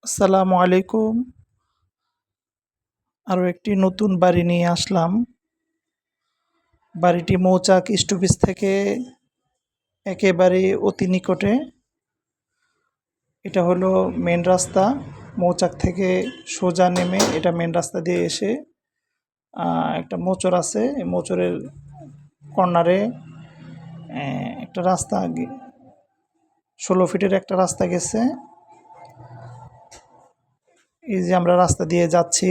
আসসালামু আলাইকুম। আরও একটি নতুন বাড়ি নিয়ে আসলাম। বাড়িটি মৌচাক স্টপেজ থেকে একেবারে অতি নিকটে। এটা হলো মেন রাস্তা। মৌচাক থেকে সোজা নেমে এটা মেন রাস্তা দিয়ে এসে একটা মোচড় আছে। এই মোচড়ের কর্নারে একটা রাস্তা 16 ফিটের একটা রাস্তা গেছে। এই যে আমরা রাস্তা দিয়ে যাচ্ছি।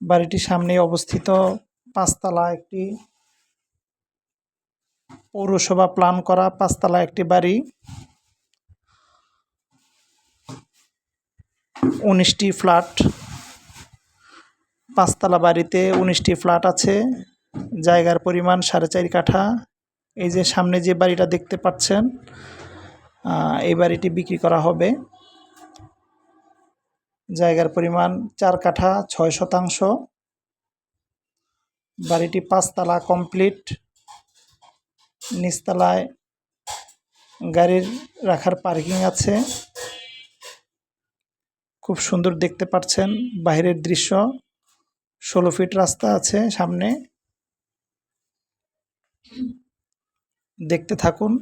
বাড়িটির সামনে অবস্থিত 5 তলা একটি পৌরসভা প্ল্যান করা 5 তলা একটি বাড়ি। 19টি ফ্ল্যাট। 5 তলা বাড়িতে 19টি ফ্ল্যাট আছে। জায়গার পরিমাণ 4.5 কাঠা। এই যে সামনে যে বাড়িটা দেখতে পাচ্ছেন, এই বাড়িটি বিক্রি করা হবে। জায়গার পরিমাণ 4 কাঠা 6 শতাংশ। বাড়িটি 5 তলা কমপ্লিট। নিচতলায় গাড়ির রাখার পার্কিং আছে। খুব সুন্দর দেখতে পাচ্ছেন বাইরের দৃশ্য। 16 ফিট রাস্তা আছে সামনে। দেখতে থাকুন।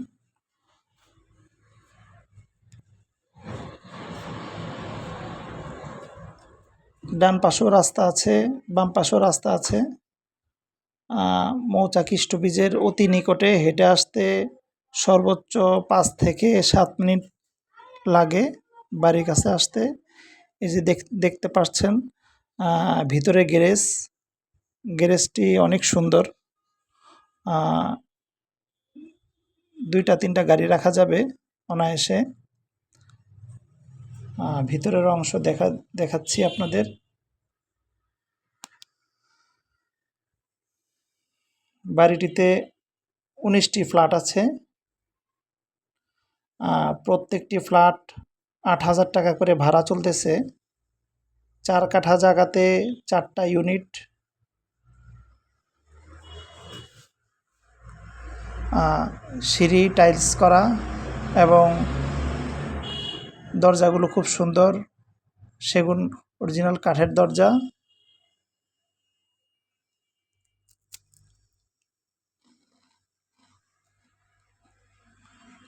ডান পাশেও রাস্তা আছে, বাম পাশেও রাস্তা আছে। মৌচাক স্টপেজের অতি নিকটে, হেঁটে আসতে সর্বোচ্চ 5 থেকে 7 মিনিট লাগে বাড়ির কাছে আসতে। এই যে দেখতে পাচ্ছেন ভিতরে গ্যারেজটি অনেক সুন্দর। 2-3টা গাড়ি রাখা যাবে অনায়াসে। ভিতরের অংশ দেখাচ্ছি আপনাদের। বাড়িটিতে 19টি ফ্ল্যাট আছে। প্রত্যেকটি ফ্ল্যাট 8,000 টাকা করে ভাড়া চলতেছে। 4 কাঠা জায়গাতে 4টা ইউনিট। সিঁড়ি টাইলস করা এবং দরজাগুলো খুব সুন্দর, সেগুন অরিজিনাল কাঠের দরজা।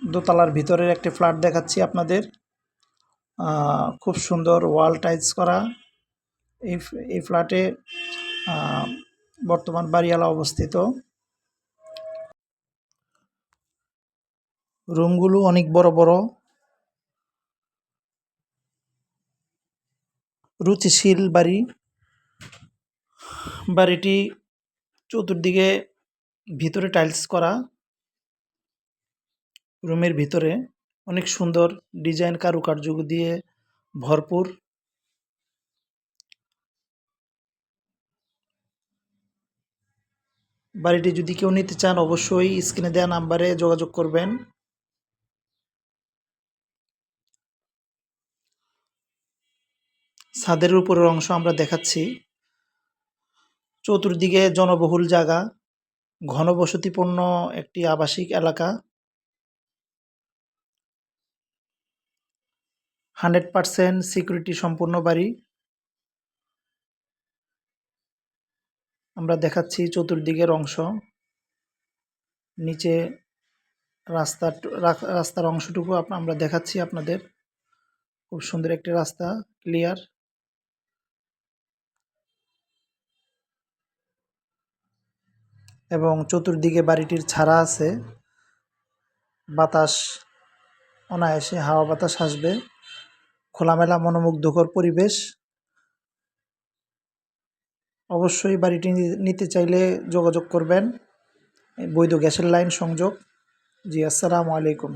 দোতলার ভিতরের একটি ফ্ল্যাট দেখাচ্ছি আপনাদের। খুব সুন্দর ওয়াল টাইলস করা। এই ফ্ল্যাটে বর্তমান বাড়িওয়ালা অবস্থিত। রুমগুলো অনেক বড় বড়। রুচিশীল বাড়ি। বাড়িটি চতুর্দিকে ভিতরে টাইলস করা। রুমের ভিতরে অনেক সুন্দর ডিজাইন কারুকার্য দিয়ে ভরপুর। বাড়িটি যদি কেউ নিতে চান অবশ্যই স্ক্রিনে দেওয়া নাম্বারে যোগাযোগ করবেন। ছাদের উপরের অংশ আমরা দেখাচ্ছি। চতুর্দিকে জনবহুল জায়গা, ঘনবসতিপূর্ণ একটি আবাসিক এলাকা। 100% সিকিউরিটি সম্পূর্ণ বাড়ি। আমরা দেখাচ্ছি চতুর্দিকের অংশ। নিচে রাস্তার অংশটুকু আমরা দেখাচ্ছি আপনাদের। খুব সুন্দর একটি রাস্তা, ক্লিয়ার। এবং চতুর্দিকে বাড়িটির ছাড়া আছে, বাতাস অনায়াসে হাওয়া বাতাস আসবে। খোলামেলা মনোমুগ্ধকর পরিবেশ। অবশ্যই বাড়িটি নিতে চাইলে যোগাযোগ করবেন। বৈধ গ্যাসের লাইন সংযোগ। জি, আসসালামু আলাইকুম।